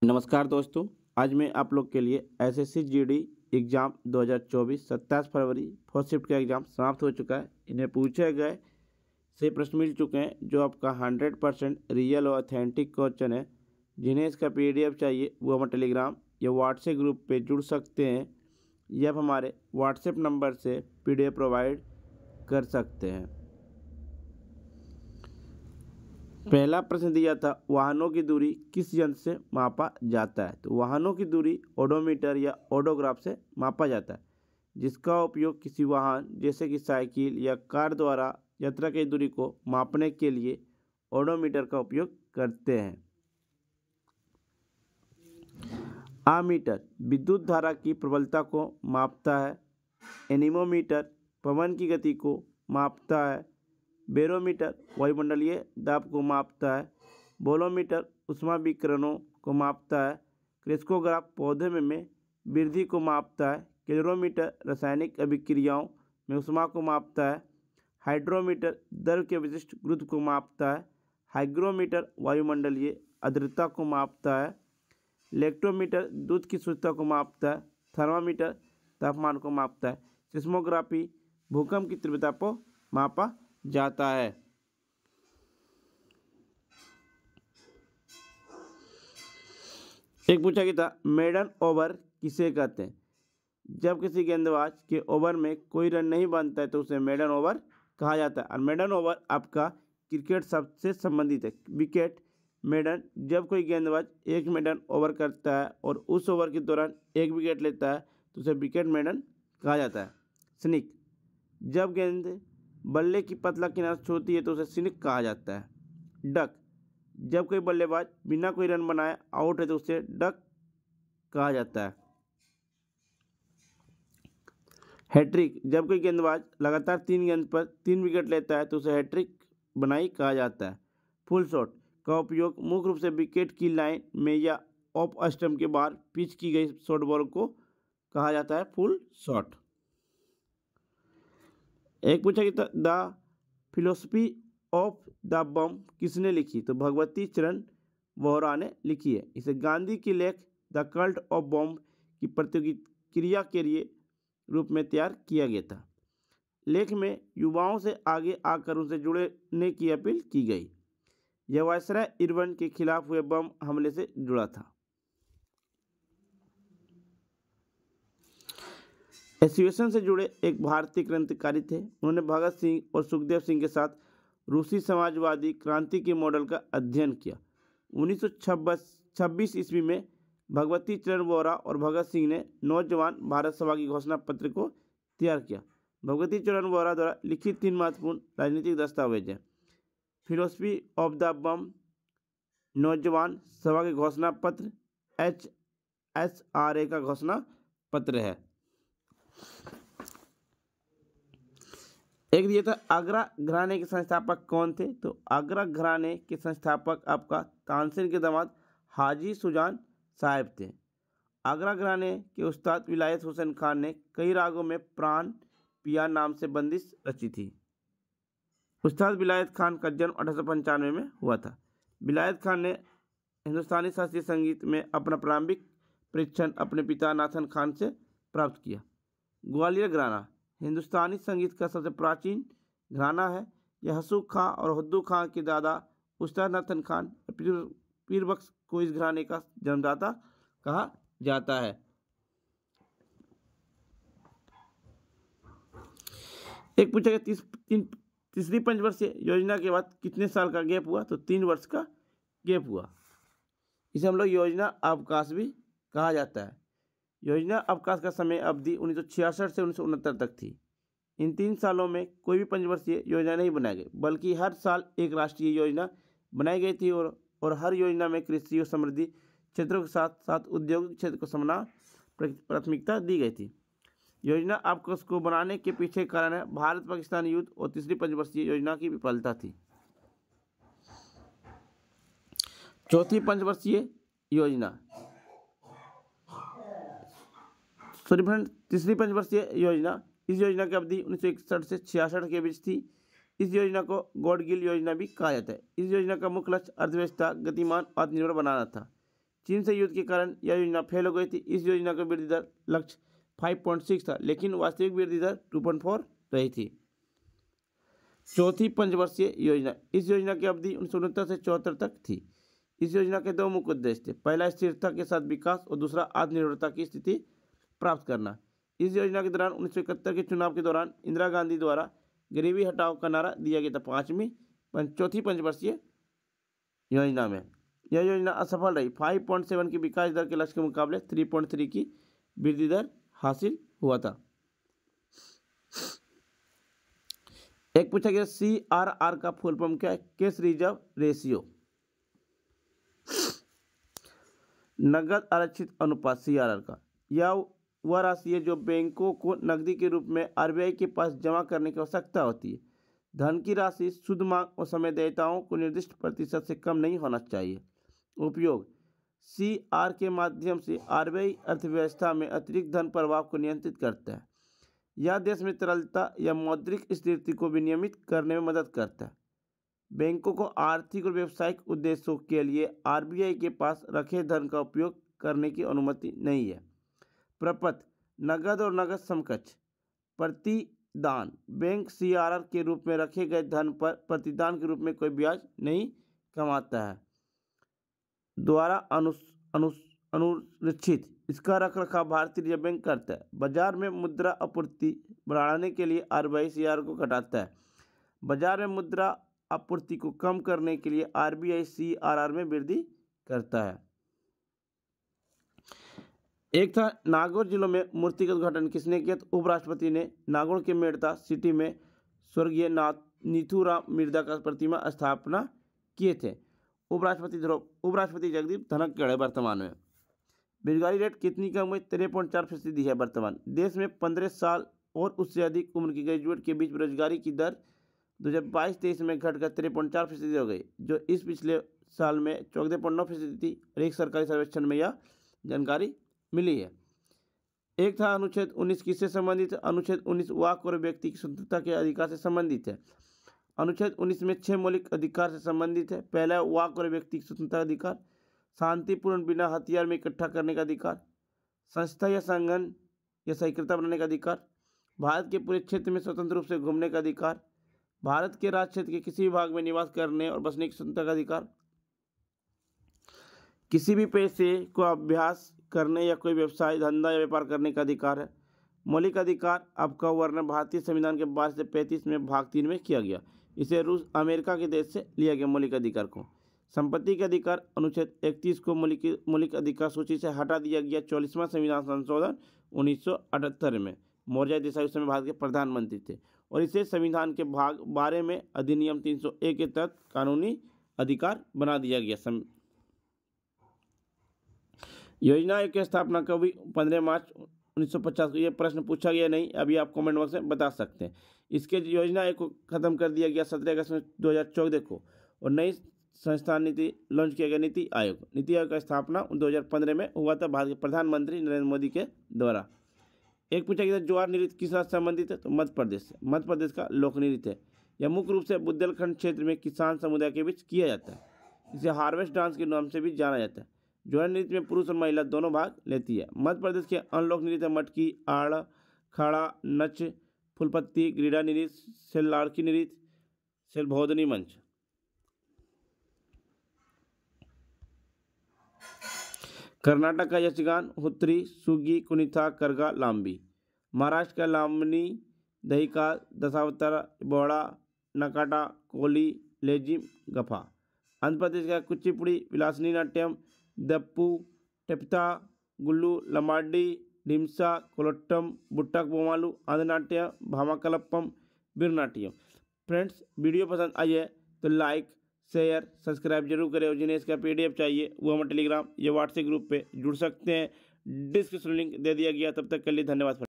नमस्कार दोस्तों। आज मैं आप लोग के लिए एसएससी जीडी एग्ज़ाम 2024 27 फरवरी फर्स्ट शिफ्ट का एग्ज़ाम समाप्त हो चुका है। इन्हें पूछे गए से प्रश्न मिल चुके हैं जो आपका 100% रियल और ऑथेंटिक क्वेश्चन है। जिन्हें इसका पीडीएफ चाहिए वो हमारे टेलीग्राम या व्हाट्सएप ग्रुप पे जुड़ सकते हैं या आप हमारे व्हाट्सएप नंबर से पीडीएफ प्रोवाइड कर सकते हैं। पहला प्रश्न दिया था, वाहनों की दूरी किस यंत्र से मापा जाता है। तो वाहनों की दूरी ओडोमीटर या ओडोग्राफ से मापा जाता है, जिसका उपयोग किसी वाहन जैसे कि साइकिल या कार द्वारा यात्रा की दूरी को मापने के लिए ओडोमीटर का उपयोग करते हैं। आमीटर विद्युत धारा की प्रबलता को मापता है। एनीमोमीटर पवन की गति को मापता है। बैरोमीटर वायुमंडलीय दाब को मापता है। बोलोमीटर ऊष्मा विकिरणों को मापता है। क्रेस्कोग्राफ पौधे में वृद्धि को मापता है। कैलोरीमीटर रासायनिक अभिक्रियाओं में ऊष्मा को मापता है। हाइड्रोमीटर द्रव के विशिष्ट गुरुत्व को मापता है। हाइग्रोमीटर वायुमंडलीय आर्द्रता को मापता है। लेक्टोमीटर दूध की शुद्धता को मापता है। थर्मामीटर तापमान को मापता है। सिस्मोग्राफी भूकंप की तीव्रता को मापा जाता है। एक पूछा गया था, मेडन ओवर किसे कहते हैं। जब किसी गेंदबाज के ओवर में कोई रन नहीं बनता है तो उसे मेडन ओवर कहा जाता है। और मेडन ओवर आपका क्रिकेट शब्द से संबंधित है। विकेट मेडन जब कोई गेंदबाज एक मेडन ओवर करता है और उस ओवर के दौरान एक विकेट लेता है तो उसे विकेट मेडन कहा जाता है। स्निक जब गेंद बल्ले की पतला किनारा छूती है तो उसे स्निक कहा जाता है। डक जब कोई बल्लेबाज बिना कोई रन बनाए आउट है तो उसे डक कहा जाता है। हैट्रिक जब कोई गेंदबाज लगातार 3 गेंद पर 3 विकेट लेता है तो उसे हैट्रिक बनाई कहा जाता है। फुल शॉट का उपयोग मुख्य रूप से विकेट की लाइन में या ऑफ स्टंप के बाहर पिच की गई शॉर्ट बॉल को कहा जाता है फुल शॉट। एक पूछा कि द फिलोसफी ऑफ द बम किसने लिखी। तो भगवती चरण वोहरा ने लिखी है। इसे गांधी की लेख द कल्ट ऑफ बॉम्ब की प्रतिक्रिया के लिए रूप में तैयार किया गया था। लेख में युवाओं से आगे आकर उनसे जुड़ने की अपील की गई। यह वायसराय इरविन के खिलाफ हुए बम हमले से जुड़ा था। एसोसिएशन से जुड़े एक भारतीय क्रांतिकारी थे। उन्होंने भगत सिंह और सुखदेव सिंह के साथ रूसी समाजवादी क्रांति के मॉडल का अध्ययन किया। 1926 ईस्वी में भगवती चरण वोहरा और भगत सिंह ने नौजवान भारत सभा की घोषणा पत्र को तैयार किया। भगवती चरण वोहरा द्वारा लिखित 3 महत्वपूर्ण राजनीतिक दस्तावेज हैं। फिलोसफी ऑफ द बम नौजवान सभा के घोषणा पत्र HSRA का घोषणा पत्र है। एक दिया था, आगरा घराने के संस्थापक कौन थे। तो आगरा घराने के संस्थापक आपका तानसेन के दामाद हाजी सुजान साहब थे। आगरा घराने के उस्ताद विलायत हुसैन खान ने कई रागों में प्राण पिया नाम से बंदिश रची थी। उस्ताद विलायत खान का जन्म 1895 में हुआ था। विलायत खान ने हिंदुस्तानी शास्त्रीय संगीत में अपना प्रारंभिक प्रशिक्षण अपने पिता नाथन खान से प्राप्त किया। ग्वालियर घराना हिंदुस्तानी संगीत का सबसे प्राचीन घराना है। यह हसूक खां और हुद्दू खां के दादा उस्ताद नाथन खान पीर बख्श को इस घराने का जन्मदाता कहा जाता है। एक पूछा गया, तीसरी पंचवर्षीय योजना के बाद कितने साल का गैप हुआ। तो 3 वर्ष का गैप हुआ। इसे हम लोग योजना अवकाश भी कहा जाता है। योजना अवकाश का समय अवधि 1966 से 1969 तक थी। इन 3 सालों में कोई भी पंचवर्षीय योजना नहीं बनाई गई, बल्कि हर साल एक राष्ट्रीय योजना बनाई गई थी और हर योजना में कृषि और समृद्धि क्षेत्रों के साथ साथ उद्योग क्षेत्र को समान प्राथमिकता दी गई थी। योजना अवकाश को बनाने के पीछे कारण है भारत पाकिस्तान युद्ध और तीसरी पंचवर्षीय योजना की विफलता थी। चौथी पंचवर्षीय योजना तीसरी पंचवर्षीय योजना, इस योजना की अवधि 1961 से 66 के बीच थी। इस योजना को गॉडगिल योजना भी कहा जाता है। इस योजना का मुख्य लक्ष्य अर्थव्यवस्था गतिमान और आत्मनिर्भर बनाना था। चीन से युद्ध के कारण यह योजना फेल हो गई थी। इस योजना का वृद्धि दर लक्ष्य 5.6 था, लेकिन वास्तविक वृद्धि दर 2.4 रही थी। चौथी पंचवर्षीय योजना। इस योजना की अवधि 1969 से 74 तक थी। इस योजना के दो मुख्य उद्देश्य थे। पहला, स्थिरता के साथ विकास, और दूसरा, आत्मनिर्भरता की स्थिति प्राप्त करना। इस योजना के दौरान 1971 के चुनाव के दौरान इंदिरा गांधी द्वारा गरीबी हटाओ का नारा दिया गया था। चौथी पंचवर्षीय योजना में यह योजना असफल रही। 5.7 की विकास दर के लक्ष्य के मुकाबले 3.3 की वृद्धि दर हासिल हुआ था। एक पूछा गया CRR का फुल फॉर्म क्या है? Cash reserve ratio. नगद आरक्षित अनुपात CRR का यह वह राशि है जो बैंकों को नकदी के रूप में RBI के पास जमा करने की आवश्यकता होती है। धन की राशि शुद्ध मांग और समय देयताओं को निर्दिष्ट प्रतिशत से कम नहीं होना चाहिए। उपयोग, CR के माध्यम से RBI अर्थव्यवस्था में अतिरिक्त धन प्रवाह को नियंत्रित करता है। यह देश में तरलता या मौद्रिक स्थिति को विनियमित करने में मदद करता है। बैंकों को आर्थिक और व्यावसायिक उद्देश्यों के लिए RBI के पास रखे धन का उपयोग करने की अनुमति नहीं है। प्रपत्र, नगद और नगद समकक्ष प्रतिदान। बैंक CRR के रूप में रखे गए धन पर प्रतिदान के रूप में कोई ब्याज नहीं कमाता है। द्वारा अनुरक्षित, इसका रखरखाव भारतीय रिजर्व बैंक करता है। बाजार में मुद्रा आपूर्ति बढ़ाने के लिए RBI CRR को घटाता है। बाजार में मुद्रा आपूर्ति को कम करने के लिए RBI CRR में वृद्धि करता है। एक था, नागौर जिलों में मूर्ति का उद्घाटन किसने किया? तो उपराष्ट्रपति ने नागौर के मेड़ता सिटी में स्वर्गीय नीथूराम मिर्जा का प्रतिमा स्थापना किए थे। उपराष्ट्रपति जगदीप धनखड़ है वर्तमान में। बेरोजगारी रेट कितनी कम हुई? 13.4% है वर्तमान। देश में 15 साल और उससे अधिक उम्र की ग्रेजुएट के बीच बेरोजगारी की दर 2022-23 में घटकर 13.4% हो गई, जो इस पिछले साल में 14.9% थी। एक सरकारी सर्वेक्षण में यह जानकारी मिली है। एक था, अनुच्छेद 19 किससे संबंधित है? अनुच्छेद 19 वाक और व्यक्ति की स्वतंत्रता के अधिकार से संबंधित है। अनुच्छेद 19 में 6 मौलिक अधिकार से संबंधित है। पहला, वाक और व्यक्ति की स्वतंत्रता अधिकार, शांतिपूर्ण बिना हथियार में इकट्ठा करने का अधिकार, संस्था या संगठन या सहिष्णुता बनाने का अधिकार, भारत के पूरे क्षेत्र में स्वतंत्र रूप से घूमने का अधिकार, भारत के राज्य क्षेत्र के किसी भी भाग में निवास करने और बसने की स्वतंत्रता का अधिकार, किसी भी पेशे को अभ्यास करने या कोई व्यवसाय, धंधा या व्यापार करने का अधिकार है। मौलिक अधिकार आपका वर्णन भारतीय संविधान के 12 से 35 में भाग 3 में किया गया। इसे रूस अमेरिका के देश से लिया गया। मौलिक अधिकार को संपत्ति के अधिकार, अनुच्छेद 31 को मौलिक अधिकार सूची से हटा दिया गया। 44वां संविधान संशोधन 1978 में। मौर्य देसाई उस समय भारत के प्रधानमंत्री थे और इसे संविधान के भाग 12 में अधिनियम 301 के तहत कानूनी अधिकार बना दिया गया। योजना आयोग की स्थापना कब हुई? 15 मार्च 1950 को। यह प्रश्न पूछा गया नहीं, अभी आप कमेंट बॉक्स में बता सकते हैं। इसके योजना आयोग को खत्म कर दिया गया 17 अगस्त 2014 को और नई संस्थान नीति लॉन्च किया गया। नीति आयोग का स्थापना 2015 में हुआ था भारत के प्रधानमंत्री नरेंद्र मोदी के द्वारा। एक पूछा गया, ज्वार नृत्य किस राज्य से संबंधित है? तो मध्य प्रदेश से। मध्य प्रदेश का लोक नृत्य है। यह मुख्य रूप से बुंदेलखंड क्षेत्र में किसान समुदाय के बीच किया जाता है। इसे हार्वेस्ट डांस के नाम से भी जाना जाता है। ज्वार नृत्य में पुरुष और महिला दोनों भाग लेती है। मध्य प्रदेश के अन्य लोक नृत्य मटकी, आड़, खड़ा, नच, फुलपत्ती, ग्रीडा नृत्य, सेल्लाड़की नृत्य, सेलभोदनी मंच। कर्नाटक का यक्षगान, हुत्तरी, सुगी, कुनिथा, करगा, लांबी। महाराष्ट्र का लामनी, दहिका, दशावतार, बोड़ा, नकाटा, कोली, लेजिम, गफा। आंध्र प्रदेश का कुचिपुड़ी, विलासनी नाट्यम, दप्पू, टेप्ता, गुल्लू, लमाडी, ढिमसा, कोलट्टम, बुट्टक बोमालू, आंध्र नाट्य, भामाकलप्पम, बीरनाट्यम। फ्रेंड्स, वीडियो पसंद आई है तो लाइक, शेयर, सब्सक्राइब जरूर करें और जिन्हें इसका PDF चाहिए वो हमारे टेलीग्राम या व्हाट्सएप ग्रुप पे जुड़ सकते हैं। डिस्क्रिप्शन लिंक दे दिया गया। तब तक के लिए धन्यवाद।